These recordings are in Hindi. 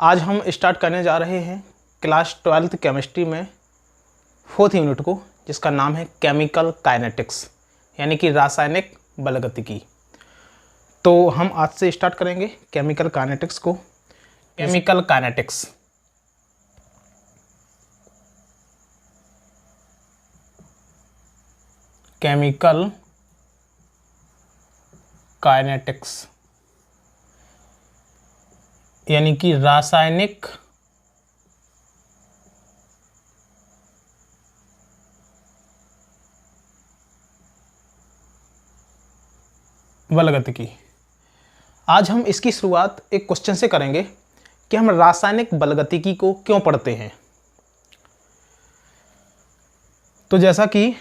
आज हम स्टार्ट करने जा रहे हैं क्लास 12th केमिस्ट्री में 4th यूनिट को, जिसका नाम है केमिकल काइनेटिक्स, यानी कि रासायनिक बलगतिकी। तो हम आज से स्टार्ट करेंगे केमिकल काइनेटिक्स को। केमिकल काइनेटिक्स केमिकल काइनेटिक्स यानी कि रासायनिक बलगतिकी। आज हम इसकी शुरुआत एक क्वेश्चन से करेंगे कि हम रासायनिक बलगतिकी को क्यों पढ़ते हैं। तो जैसा कि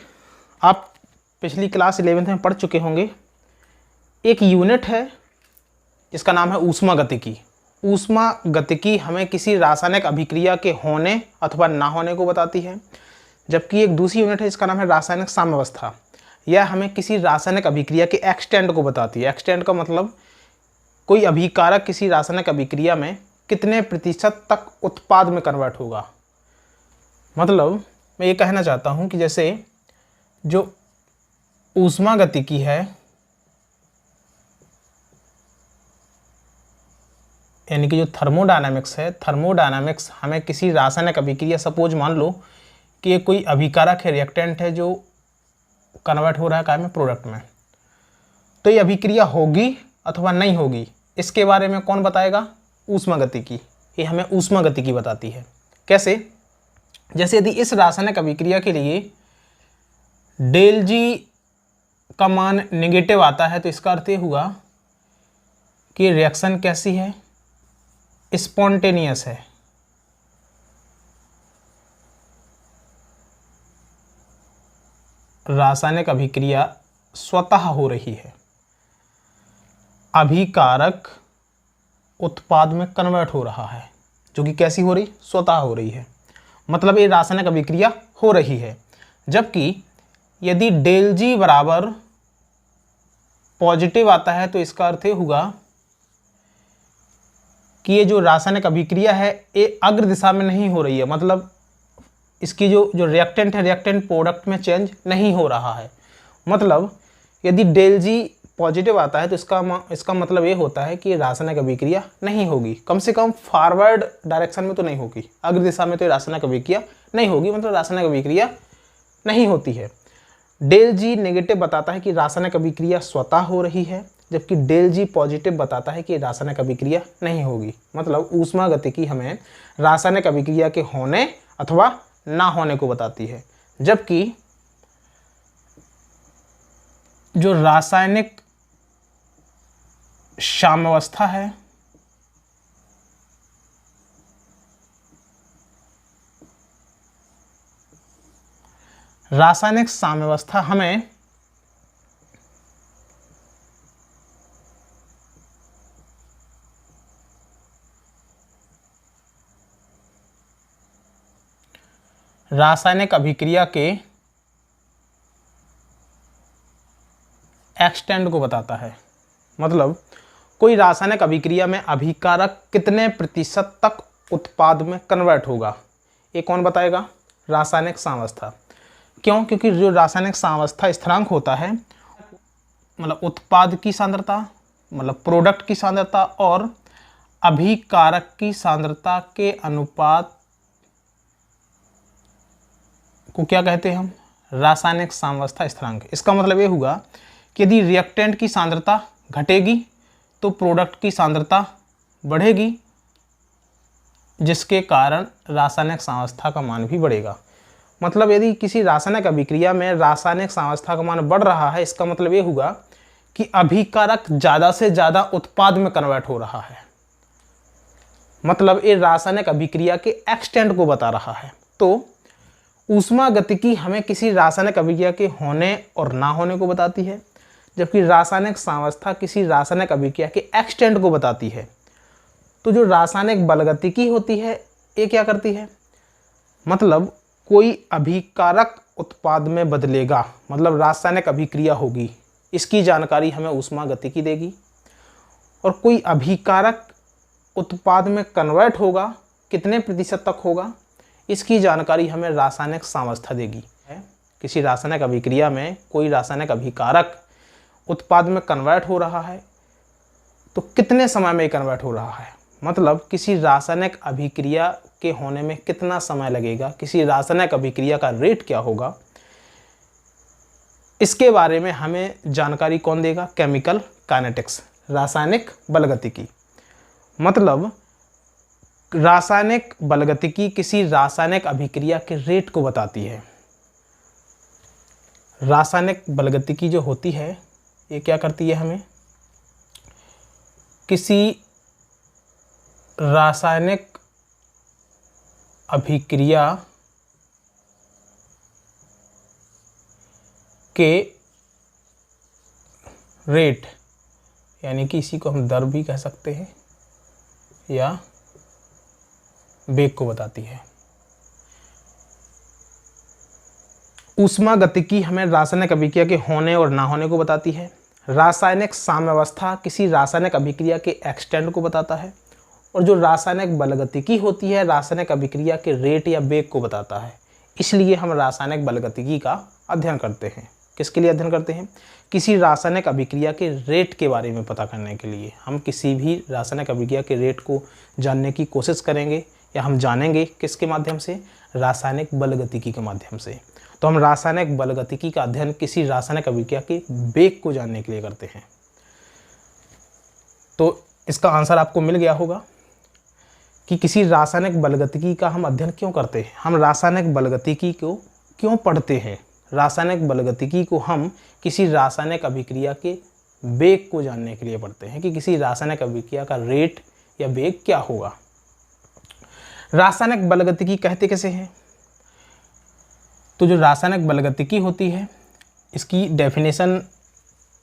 आप पिछली क्लास 11th में पढ़ चुके होंगे, एक यूनिट है जिसका नाम है ऊष्मागतिकी। ऊष्मागतिकी हमें किसी रासायनिक अभिक्रिया के होने अथवा ना होने को बताती है, जबकि एक दूसरी यूनिट है जिसका नाम है रासायनिक साम्यावस्था। यह हमें किसी रासायनिक अभिक्रिया के एक्सटेंट को बताती है। एक्सटेंट का मतलब कोई अभिकारक किसी रासायनिक अभिक्रिया में कितने प्रतिशत तक उत्पाद में कन्वर्ट होगा। मतलब मैं ये कहना चाहता हूँ कि जैसे जो ऊष्मागतिकी है, यानी कि जो थर्मोडायनामिक्स है, थर्मोडायनामिक्स हमें किसी रासायनिक अभिक्रिया, सपोज मान लो कि कोई अभिकारक है, रिएक्टेंट है, जो कन्वर्ट हो रहा है काय में, प्रोडक्ट में, तो ये अभिक्रिया होगी अथवा नहीं होगी, इसके बारे में कौन बताएगा? ऊष्मागतिकी। ये हमें ऊष्मागतिकी बताती है। कैसे? जैसे यदि इस रासायनिक अभिक्रिया के लिए डेल जी का मान नेगेटिव आता है, तो इसका अर्थ ये हुआ कि रिएक्शन कैसी है? स्पॉन्टेनियस है। रासायनिक अभिक्रिया स्वतः हो रही है, अभिकारक उत्पाद में कन्वर्ट हो रहा है, जो कि कैसी हो रही? स्वतः हो रही है। मतलब ये रासायनिक अभिक्रिया हो रही है। जबकि यदि डेल जी बराबर पॉजिटिव आता है, तो इसका अर्थ ये होगा कि ये जो रासायनिक अभिक्रिया है ये अग्र दिशा में नहीं हो रही है। मतलब इसकी जो रिएक्टेंट है, रिएक्टेंट प्रोडक्ट में चेंज नहीं हो रहा है। मतलब यदि डेल जी पॉजिटिव आता है, तो इसका मतलब ये होता है कि रासायनिक अभिक्रिया नहीं होगी, कम से कम फॉरवर्ड डायरेक्शन में तो नहीं होगी, अग्र दिशा में तो रासायनिक अभिक्रिया नहीं होगी, मतलब रासायनिक अभिक्रिया नहीं होती है। डेल जी नेगेटिव बताता है कि रासायनिक अभिक्रिया स्वतः हो रही है, जबकि डेल जी पॉजिटिव बताता है कि रासायनिक अभिक्रिया नहीं होगी। मतलब ऊष्मागतिकी हमें रासायनिक अभिक्रिया के होने अथवा ना होने को बताती है। जबकि जो रासायनिक साम्यावस्था है, रासायनिक साम्यावस्था हमें रासायनिक अभिक्रिया के एक्सटेंट को बताता है। मतलब कोई रासायनिक अभिक्रिया में अभिकारक कितने प्रतिशत तक उत्पाद में कन्वर्ट होगा, ये कौन बताएगा? रासायनिक साम्यावस्था। क्यों? क्योंकि जो रासायनिक साम्यावस्था स्थिरांक होता है, मतलब उत्पाद की सांद्रता, मतलब प्रोडक्ट की सांद्रता और अभिकारक की सांद्रता के अनुपात को क्या कहते हैं हम? रासायनिक साम्यावस्था स्थिरांक। इसका मतलब ये हुआ कि यदि रिएक्टेंट की सांद्रता घटेगी तो प्रोडक्ट की सांद्रता बढ़ेगी, जिसके कारण रासायनिक साम्यावस्था का मान भी बढ़ेगा। मतलब यदि किसी रासायनिक अभिक्रिया में रासायनिक साम्यावस्था का मान बढ़ रहा है, इसका मतलब ये हुआ कि अभिकारक ज़्यादा से ज़्यादा उत्पाद में कन्वर्ट हो रहा है। मतलब ये रासायनिक अभिक्रिया के एक्सटेंट को बता रहा है। तो ऊष्मागतिकी हमें किसी रासायनिक अभिक्रिया के होने और ना होने को बताती है, जबकि रासायनिक साम्यावस्था किसी रासायनिक अभिक्रिया के एक्सटेंट को बताती है। तो जो रासायनिक बलगतिकी होती है, ये क्या करती है? मतलब कोई अभिकारक उत्पाद में बदलेगा, मतलब रासायनिक अभिक्रिया होगी, इसकी जानकारी हमें ऊष्मागतिकी देगी। और कोई अभिकारक उत्पाद में कन्वर्ट होगा, कितने प्रतिशत तक होगा, इसकी जानकारी हमें रासायनिक सावस्था देगी। किसी रासायनिक अभिक्रिया में कोई रासायनिक अभिकारक उत्पाद में कन्वर्ट हो रहा है तो कितने समय में कन्वर्ट हो रहा है, मतलब किसी रासायनिक अभिक्रिया के होने में कितना समय लगेगा, किसी रासायनिक अभिक्रिया का रेट क्या होगा, इसके बारे में हमें जानकारी कौन देगा? केमिकल काइनेटिक्स, रासायनिक बलगतिकी। मतलब रासायनिक बलगतिकी किसी रासायनिक अभिक्रिया के रेट को बताती है। रासायनिक बलगतिकी जो होती है ये क्या करती है? हमें किसी रासायनिक अभिक्रिया के रेट, यानी कि इसी को हम दर भी कह सकते हैं या वेग को बताती है। ऊष्मागतिकी हमें रासायनिक अभिक्रिया के होने और ना होने को बताती है। रासायनिक साम्यावस्था किसी रासायनिक अभिक्रिया के एक्सटेंट को बताता है। और जो रासायनिक बलगतिकी होती है रासायनिक अभिक्रिया के रेट या वेग को बताता है। इसलिए हम रासायनिक बलगतिकी का अध्ययन करते हैं। किसके लिए अध्ययन करते हैं? किसी रासायनिक अभिक्रिया के रेट के बारे में पता करने के लिए। हम किसी भी रासायनिक अभिक्रिया के रेट को जानने की कोशिश करेंगे या हम जानेंगे किसके माध्यम से? रासायनिक बलगतिकी के माध्यम से। तो हम रासायनिक बलगतिकी का अध्ययन किसी रासायनिक अभिक्रिया के वेग को जानने के लिए करते हैं। तो इसका आंसर आपको मिल गया होगा कि किसी रासायनिक बलगतिकी का हम अध्ययन क्यों करते हैं, हम रासायनिक बलगतिकी को क्यों पढ़ते हैं। रासायनिक बलगतिकी को हम किसी रासायनिक अभिक्रिया के वेग को जानने के लिए पढ़ते हैं कि किसी रासायनिक अभिक्रिया का रेट या वेग क्या होगा। रासायनिक बलगतिकी कहते कैसे हैं? तो जो रासायनिक बलगतिकी होती है इसकी डेफिनेशन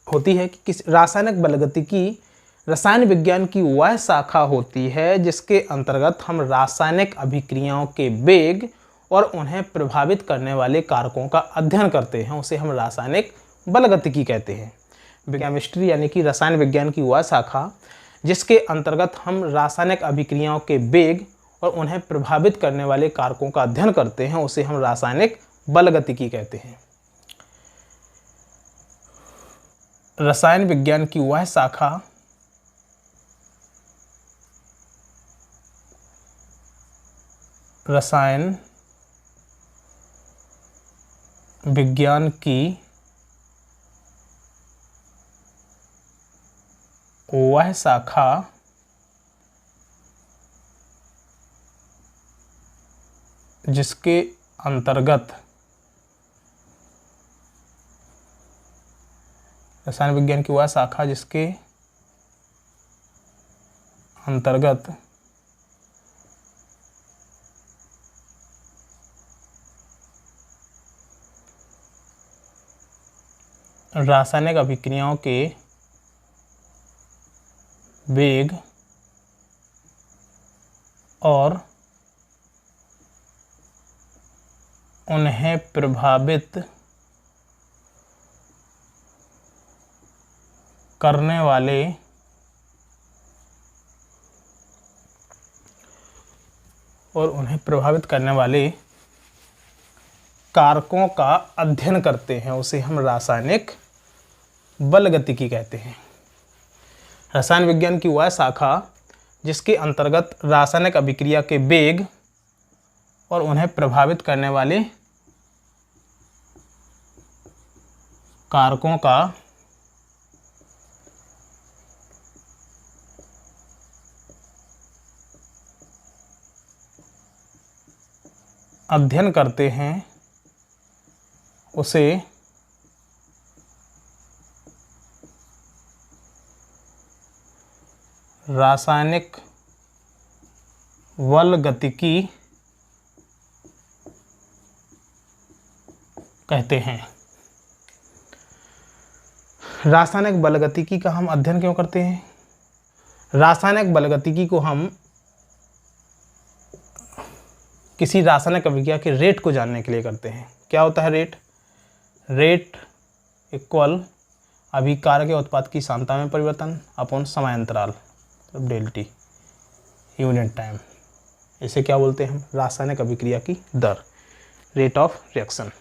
होती है कि किस रासायनिक बलगतिकी रसायन विज्ञान की वह शाखा होती है जिसके अंतर्गत हम रासायनिक अभिक्रियाओं के वेग और उन्हें प्रभावित करने वाले कारकों का अध्ययन करते हैं, उसे हम रासायनिक बलगतिकी कहते हैं। केमिस्ट्री यानी कि रसायन विज्ञान की वह शाखा जिसके अंतर्गत हम रासायनिक अभिक्रियाओं के वेग और उन्हें प्रभावित करने वाले कारकों का अध्ययन करते हैं, उसे हम रासायनिक बलगतिकी कहते हैं। रसायन विज्ञान की वह शाखा रसायन विज्ञान की वह शाखा जिसके अंतर्गत रसायन विज्ञान की वह शाखा जिसके अंतर्गत रासायनिक अभिक्रियाओं के वेग और उन्हें प्रभावित करने वाले कारकों का अध्ययन करते हैं, उसे हम रासायनिक बलगतिकी कहते हैं। रसायन विज्ञान की वह शाखा जिसके अंतर्गत रासायनिक अभिक्रिया के वेग और उन्हें प्रभावित करने वाले कारकों का अध्ययन करते हैं, उसे रासायनिक बलगतिकी कहते हैं। रासायनिक बलगतिकी का हम अध्ययन क्यों करते हैं? रासायनिक बलगतिकी को हम किसी रासायनिक अभिक्रिया के रेट को जानने के लिए करते हैं। क्या होता है रेट? रेट इक्वल अभिकारक या उत्पाद की सांद्रता में परिवर्तन अपॉन समय अंतराल, डेल्टी। Unit time. इसे क्या बोलते हैं हम? रासायनिक अभिक्रिया की दर, रेट ऑफ रिएक्शन।